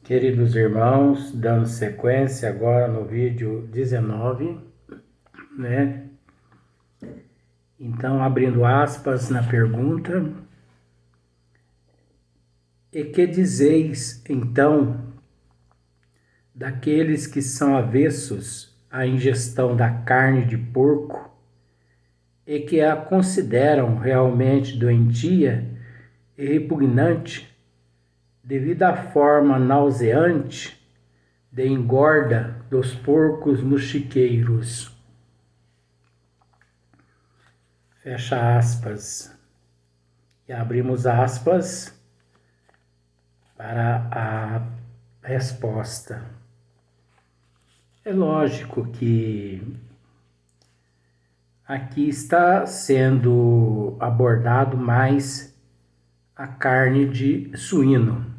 Queridos irmãos, dando sequência agora no vídeo 19, né? Então, abrindo aspas na pergunta: e que dizeis, então, daqueles que são avessos à ingestão da carne de porco e que a consideram realmente doentia e repugnante devido à forma nauseante de engorda dos porcos nos chiqueiros? Fecha aspas. E abrimos aspas para a resposta. É lógico que aqui está sendo abordado mais a carne de suíno,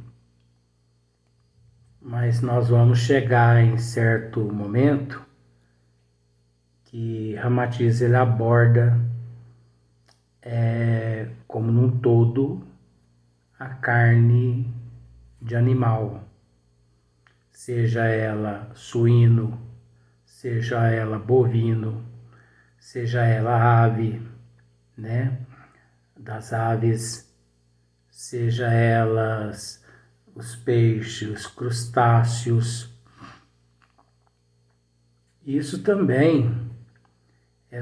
mas nós vamos chegar em certo momento que Ramatiz ele aborda como num todo a carne de animal, seja ela suíno, seja ela bovino, seja ela ave, né? Das aves, seja elas os peixes, os crustáceos. Isso também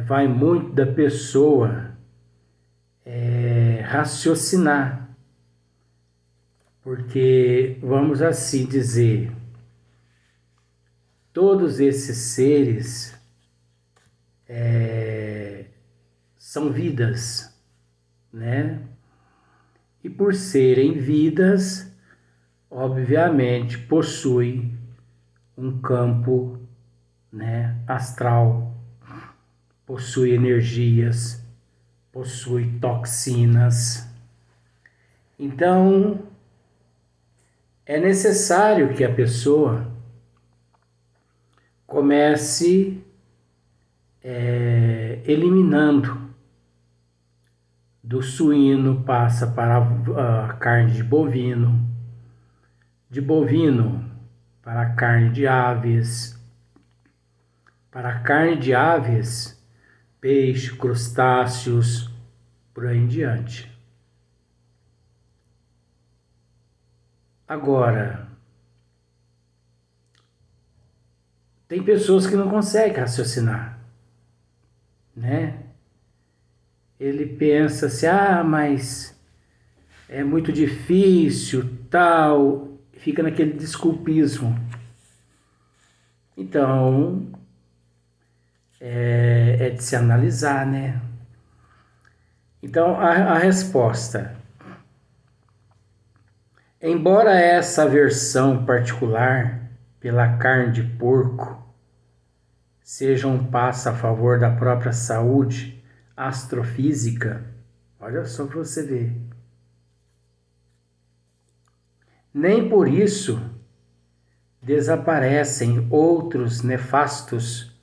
vai muito da pessoa raciocinar, porque, vamos assim dizer, todos esses seres são vidas, né? E por serem vidas, obviamente possuem um campo, né, astral, possui energias, possui toxinas. Então, é necessário que a pessoa comece eliminando. Do suíno passa para a carne de bovino para a carne de aves, para a carne de aves, peixe, crustáceos, por aí em diante. Agora, tem pessoas que não conseguem raciocinar, né? Ele pensa assim, mas é muito difícil, tal, fica naquele desculpismo. Então, é de se analisar, né? Então, a resposta. Embora essa aversão particular pela carne de porco seja um passo a favor da própria saúde astrofísica, olha só para você ver, nem por isso desaparecem outros nefastos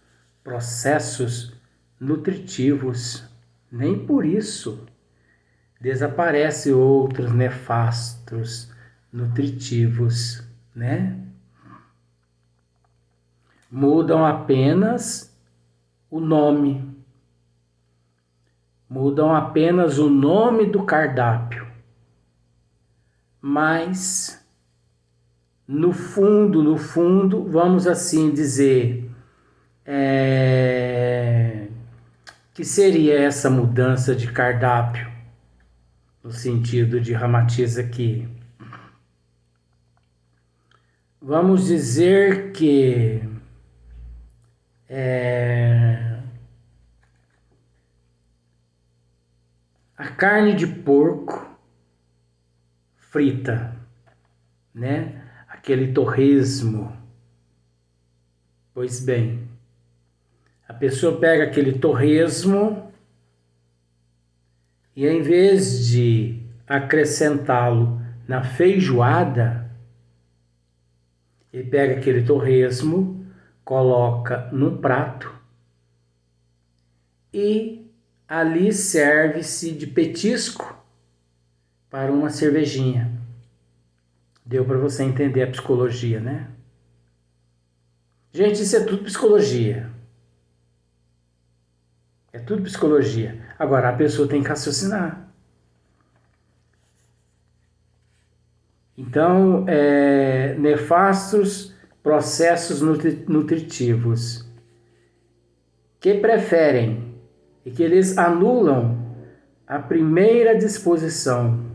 processos nutritivos. Nem por isso desaparecem outros nefastos nutritivos, né? Mudam apenas o nome. Mudam apenas o nome do cardápio. Mas, no fundo, vamos assim dizer, que seria essa mudança de cardápio, no sentido de Ramatiz aqui. Vamos dizer que a carne de porco frita, né? Aquele torresmo. Pois bem, a pessoa pega aquele torresmo e, em vez de acrescentá-lo na feijoada, ele pega aquele torresmo, coloca num prato e ali serve-se de petisco para uma cervejinha Deu para você entender a psicologia, né? Gente, isso é tudo psicologia. É tudo psicologia. Agora, a pessoa tem que raciocinar. Então, nefastos processos nutritivos que preferem e que eles anulam a primeira disposição.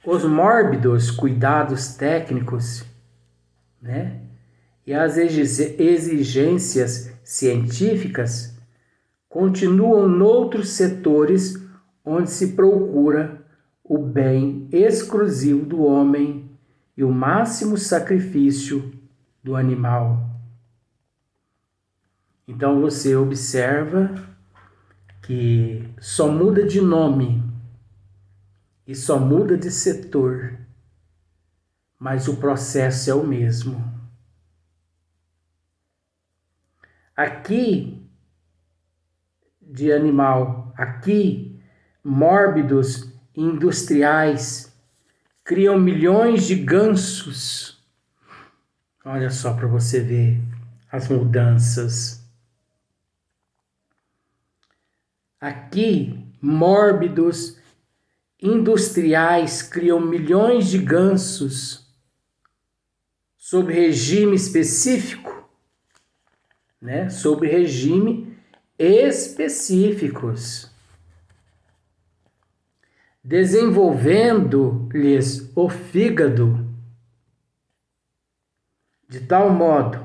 Os mórbidos cuidados técnicos, né? E as exigências científicas continuam noutros setores onde se procura o bem exclusivo do homem e o máximo sacrifício do animal. Então você observa que só muda de nome e só muda de setor, mas o processo é o mesmo. Aqui, de animal, aqui, mórbidos industriais criam milhões de gansos. Olha só para você ver as mudanças. Aqui, mórbidos industriais criam milhões de gansos sob regime específico, né? Sob regime específicos, desenvolvendo-lhes o fígado de tal modo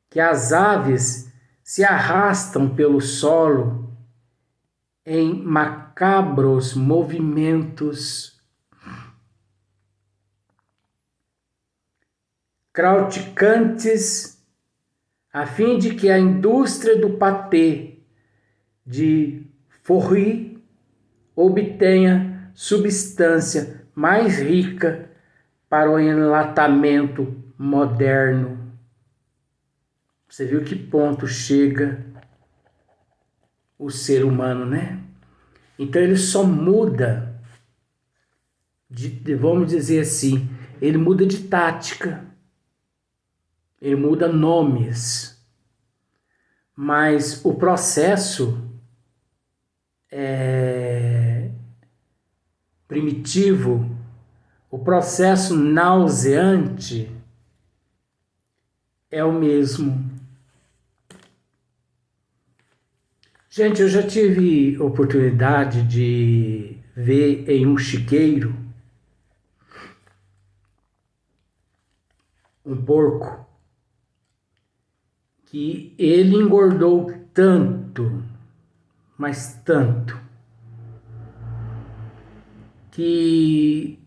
que as aves se arrastam pelo solo em macabros movimentos cauticantes, a fim de que a indústria do patê de Forri obtenha substância mais rica para o enlatamento moderno. Você viu que ponto chega o ser humano, né? Então ele só muda, vamos dizer assim, ele muda de tática, ele muda nomes, mas o processo primitivo, o processo nauseante é o mesmo. Gente, eu já tive oportunidade de ver em um chiqueiro um porco que ele engordou tanto, mas tanto, que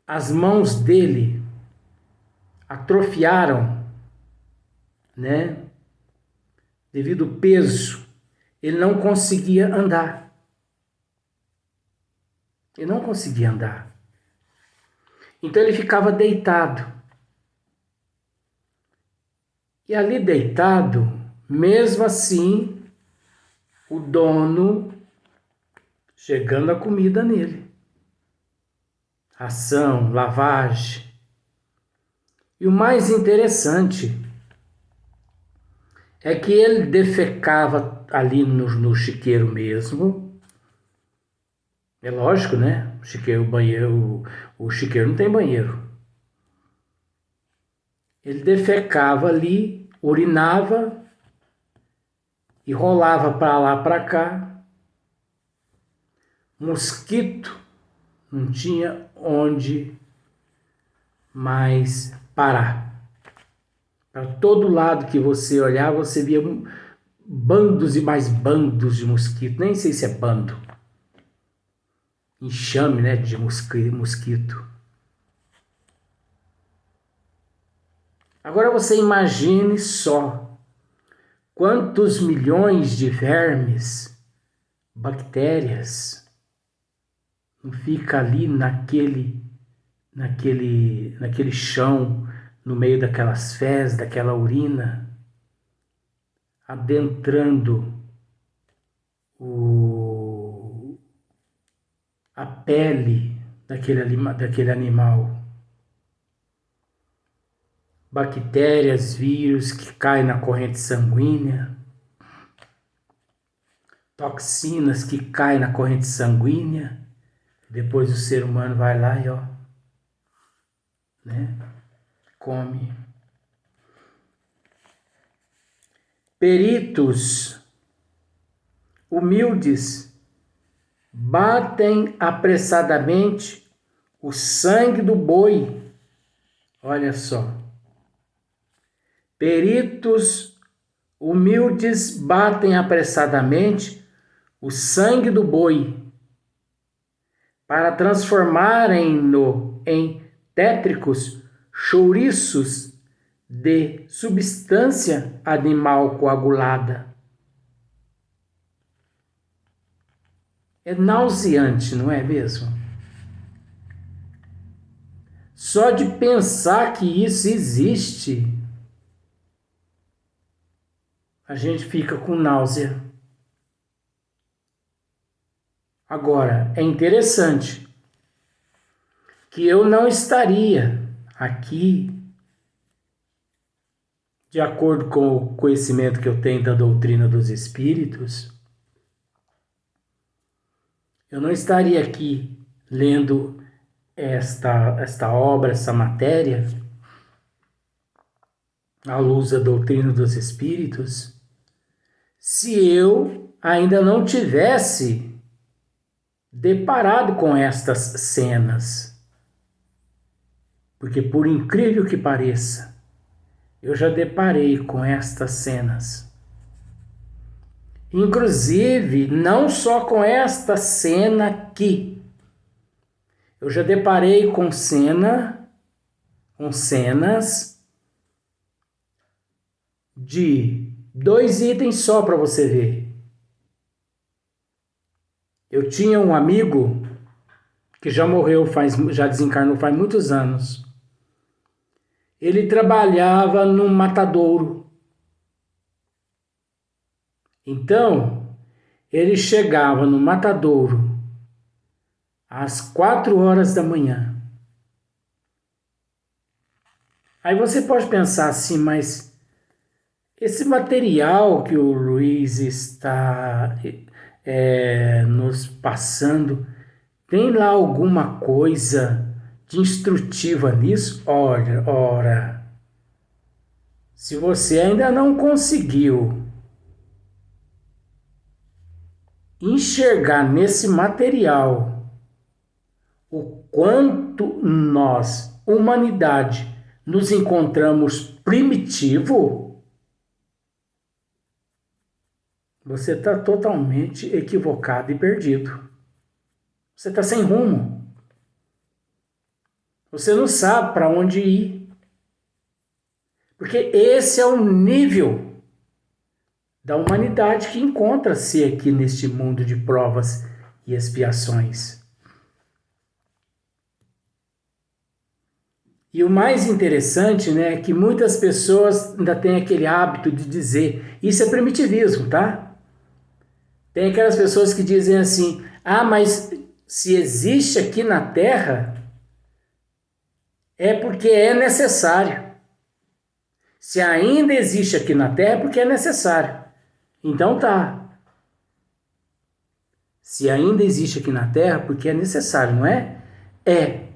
as mãos dele atrofiaram, né? Devido ao peso, ele não conseguia andar. Ele não conseguia andar. Então ele ficava deitado. E ali deitado, mesmo assim, o dono chegando a comida nele. Ração, lavagem. E o mais interessante é que ele defecava ali no chiqueiro mesmo. É lógico, né? O chiqueiro não tem banheiro. Ele defecava ali, urinava e rolava para lá, para cá. Mosquito não tinha onde mais parar. Para todo lado que você olhar, você via bandos e mais bandos de mosquito. Nem sei se é bando. Enxame, né, de mosquito. Agora você imagine só quantos milhões de vermes, bactérias, não fica ali naquele chão, no meio daquelas fezes, daquela urina, adentrando a pele daquele animal. Bactérias, vírus que caem na corrente sanguínea, toxinas que caem na corrente sanguínea, depois o ser humano vai lá e come. Peritos humildes batem apressadamente o sangue do boi. Olha só. Peritos humildes batem apressadamente o sangue do boi para transformarem-no em tétricos chouriços de substância animal coagulada. É nauseante, não é mesmo? Só de pensar que isso existe, a gente fica com náusea. Agora, é interessante que eu não estaria aqui, de acordo com o conhecimento que eu tenho da doutrina dos espíritos, eu não estaria aqui lendo esta obra, essa matéria, à luz da doutrina dos espíritos, se eu ainda não tivesse deparado com estas cenas. Porque, por incrível que pareça, eu já deparei com estas cenas. Inclusive, não só com esta cena aqui. Eu já deparei com cenas de 2 itens só para você ver. Eu tinha um amigo que já morreu, já desencarnou faz muitos anos. Ele trabalhava num matadouro. Então, ele chegava no matadouro às 4 horas da manhã. Aí você pode pensar assim, mas esse material que o Luiz está nos passando, tem lá alguma coisa de instrutiva nisso? Ora, se você ainda não conseguiu enxergar nesse material o quanto nós, humanidade, nos encontramos primitivo, você está totalmente equivocado e perdido. Você está sem rumo. Você não sabe para onde ir. Porque esse é o nível da humanidade que encontra-se aqui neste mundo de provas e expiações. E o mais interessante, né, é que muitas pessoas ainda têm aquele hábito de dizer, isso é primitivismo, tá? Tem aquelas pessoas que dizem assim, mas se existe aqui na Terra, é porque é necessário. Se ainda existe aqui na Terra, é porque é necessário. Então tá. Se ainda existe aqui na Terra, porque é necessário, não é? É.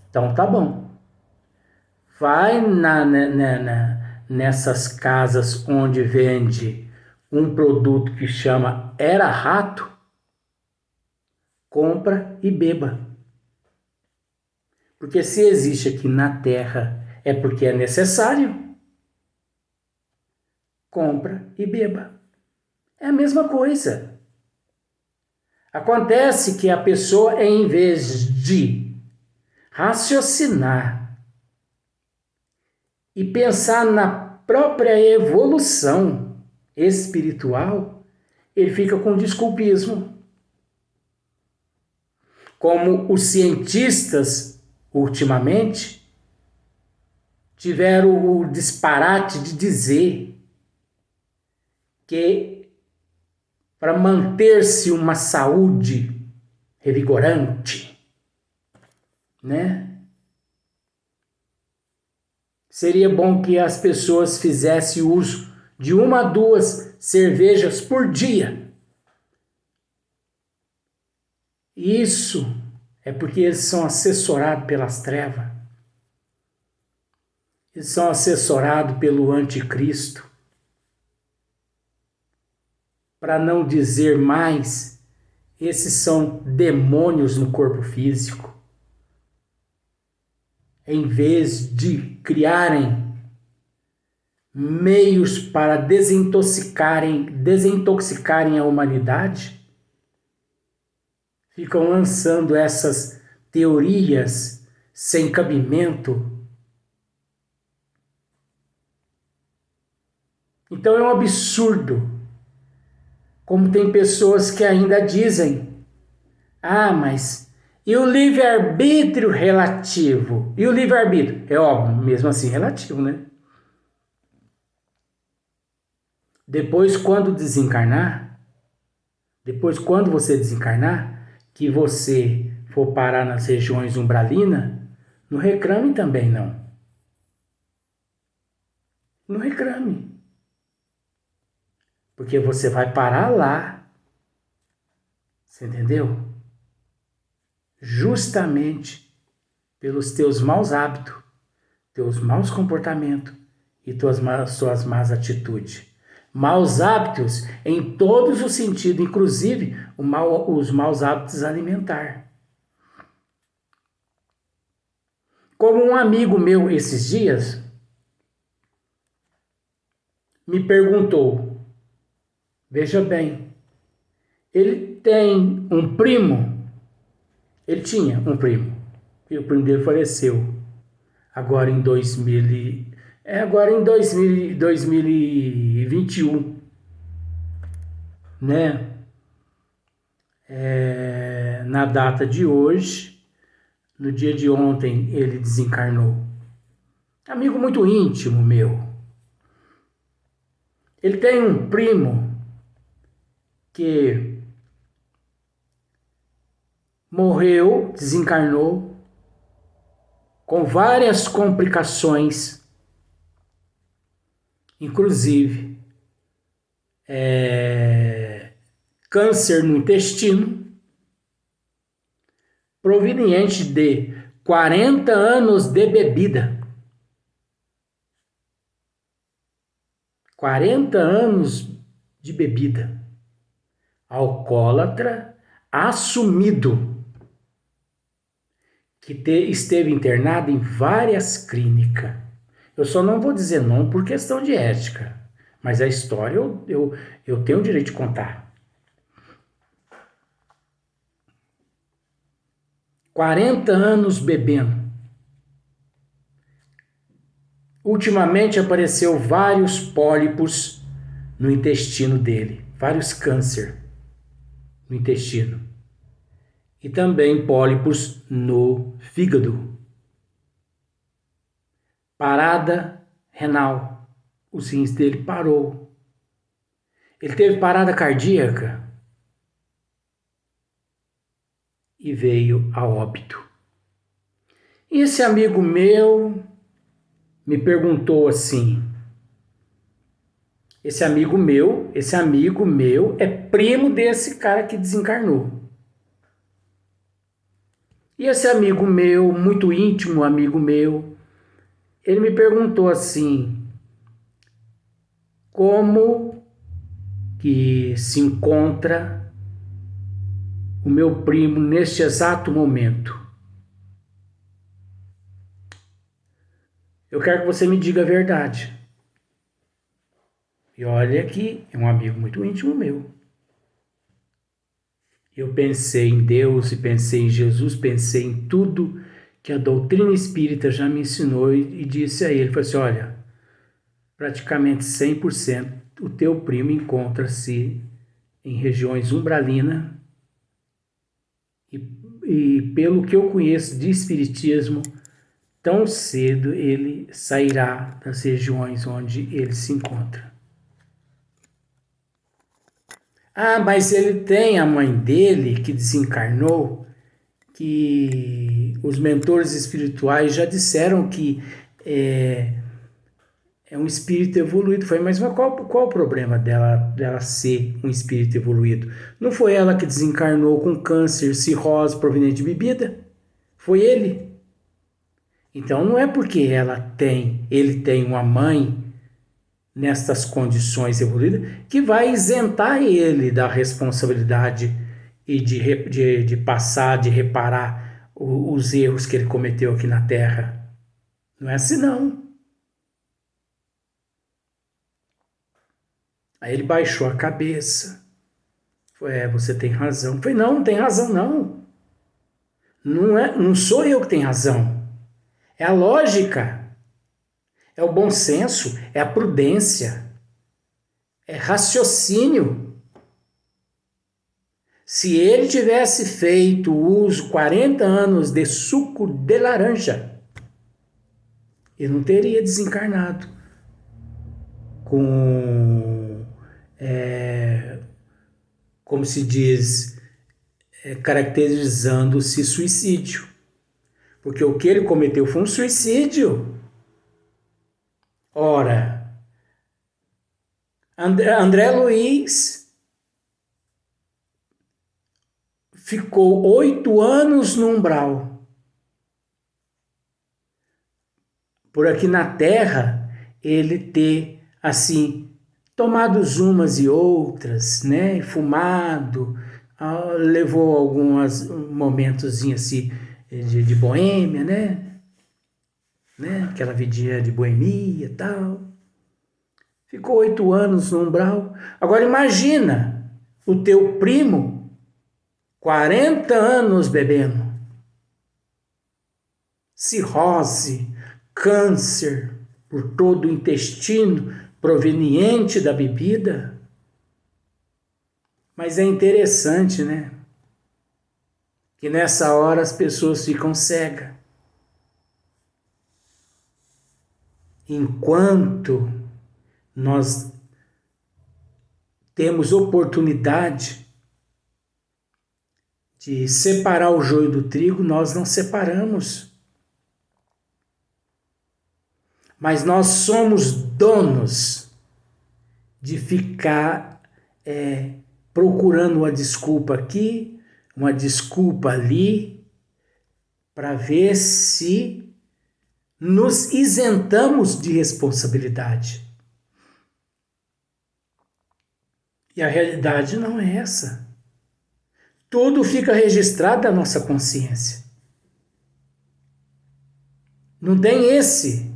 Então tá bom. Vai nessas casas onde vende um produto que chama Era Rato, compra e beba. Porque se existe aqui na Terra, é porque é necessário. Compra e beba. É a mesma coisa. Acontece que a pessoa, em vez de raciocinar e pensar na própria evolução espiritual, ele fica com desculpismo. Como os cientistas, ultimamente, tiveram o disparate de dizer que para manter-se uma saúde revigorante, né? Seria bom que as pessoas fizessem uso de 1 a 2 cervejas por dia. Isso é porque eles são assessorados pelas trevas. Eles são assessorados pelo anticristo. Para não dizer mais, esses são demônios no corpo físico. Em vez de criarem meios para desintoxicarem a humanidade, ficam lançando essas teorias sem cabimento. Então é um absurdo. Como tem pessoas que ainda dizem: mas e o livre-arbítrio relativo? E o livre-arbítrio? É óbvio, mesmo assim relativo, né? Depois, quando você desencarnar, que você for parar nas regiões umbralinas, não reclame também, não. Não reclame. Porque você vai parar lá. Você entendeu? Justamente pelos teus maus hábitos, teus maus comportamentos e suas más atitudes. Maus hábitos em todos os sentidos, inclusive os maus hábitos alimentares. Como um amigo meu esses dias me perguntou, veja bem, ele tinha um primo, e o primo dele faleceu agora em 2021, né? Na data de hoje, no dia de ontem, ele desencarnou. Amigo muito íntimo meu. Ele tem um primo que morreu, desencarnou, com várias complicações, inclusive câncer no intestino, proveniente de 40 anos de bebida. 40 anos de bebida. Alcoólatra assumido, que esteve internado em várias clínicas. Eu só não vou dizer não por questão de ética, mas a história eu tenho o direito de contar. 40 anos bebendo. Ultimamente apareceu vários pólipos no intestino dele, vários câncer no intestino. E também pólipos no fígado. Parada renal. Os rins dele parou. Ele teve parada cardíaca e veio a óbito. E esse amigo meu me perguntou assim, esse amigo meu é primo desse cara que desencarnou. E esse amigo meu, muito íntimo amigo meu, ele me perguntou assim, como que se encontra o meu primo neste exato momento? Eu quero que você me diga a verdade. E olha que é um amigo muito íntimo meu. Eu pensei em Deus e pensei em Jesus, pensei em tudo que a doutrina espírita já me ensinou e disse a ele, falei assim, olha, praticamente 100% o teu primo encontra-se em regiões umbralinas e pelo que eu conheço de espiritismo, tão cedo ele sairá das regiões onde ele se encontra. Ah, mas ele tem a mãe dele que desencarnou, que os mentores espirituais já disseram que é, é um espírito evoluído. Foi, mas qual o problema dela ser um espírito evoluído? Não foi ela que desencarnou com câncer, cirrose proveniente de bebida? Foi ele. Então não é porque ele tem uma mãe nestas condições evoluídas que vai isentar ele da responsabilidade e de passar, de reparar os erros que ele cometeu aqui na Terra. Não é assim não. Aí ele baixou a cabeça. Foi, você tem razão. Foi, não tem razão não. Não sou eu que tenho razão. É a lógica, é o bom senso, é a prudência, é raciocínio. Se ele tivesse feito uso 40 anos de suco de laranja, ele não teria desencarnado com, como se diz, caracterizando-se suicídio. Porque o que ele cometeu foi um suicídio. Ora, André Luiz ficou 8 anos no umbral. Por aqui na Terra, ele ter, assim, tomado umas e outras, né? Fumado, levou alguns momentos assim, de boêmia, né? Aquela vidinha de boemia e tal. Ficou 8 anos no umbral. Agora imagina o teu primo, 40 anos bebendo. Cirrose, câncer por todo o intestino proveniente da bebida. Mas é interessante, né? Que nessa hora as pessoas ficam cegas. Enquanto nós temos oportunidade de separar o joio do trigo, nós não separamos. Mas nós somos donos de ficar procurando uma desculpa aqui, uma desculpa ali, para ver se nos isentamos de responsabilidade. E a realidade não é essa. Tudo fica registrado na nossa consciência. Não tem esse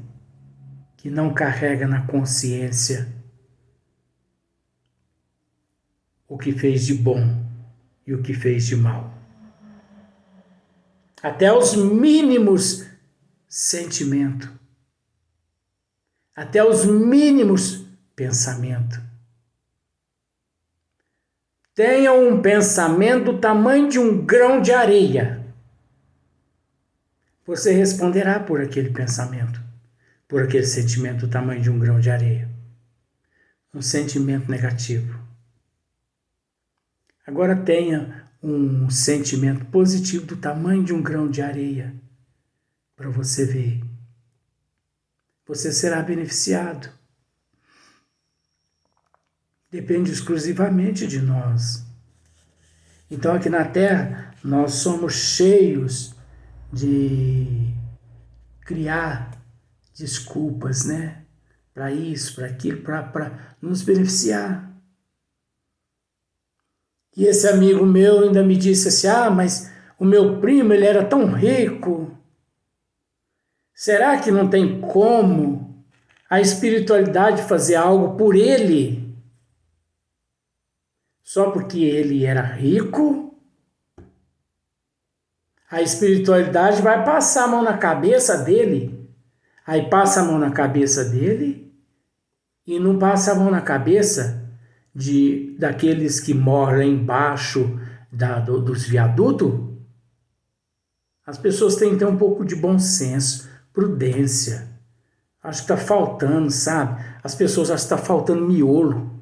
que não carrega na consciência o que fez de bom e o que fez de mal. Até os mínimos sentimentos, até os mínimos pensamentos. Tenha um pensamento do tamanho de um grão de areia. Você responderá por aquele pensamento, por aquele sentimento do tamanho de um grão de areia. Um sentimento negativo. Agora tenha um sentimento positivo do tamanho de um grão de areia, para você ver. Você será beneficiado. Depende exclusivamente de nós. Então aqui na Terra nós somos cheios de criar desculpas, né? Para isso, para aquilo, para nos beneficiar. E esse amigo meu ainda me disse assim, mas o meu primo ele era tão rico. Será que não tem como a espiritualidade fazer algo por ele? Só porque ele era rico? A espiritualidade vai passar a mão na cabeça dele. Aí passa a mão na cabeça dele e não passa a mão na cabeça daqueles que moram embaixo dos viadutos. As pessoas têm que ter um pouco de bom senso, prudência. Acho que está faltando, sabe? As pessoas acham que está faltando miolo.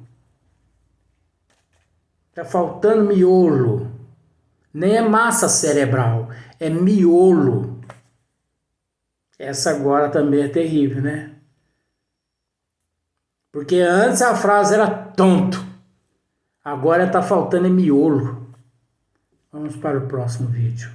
Tá faltando miolo. Nem é massa cerebral, é miolo. Essa agora também é terrível, né? Porque antes a frase era tonto. Agora tá faltando miolo. Vamos para o próximo vídeo.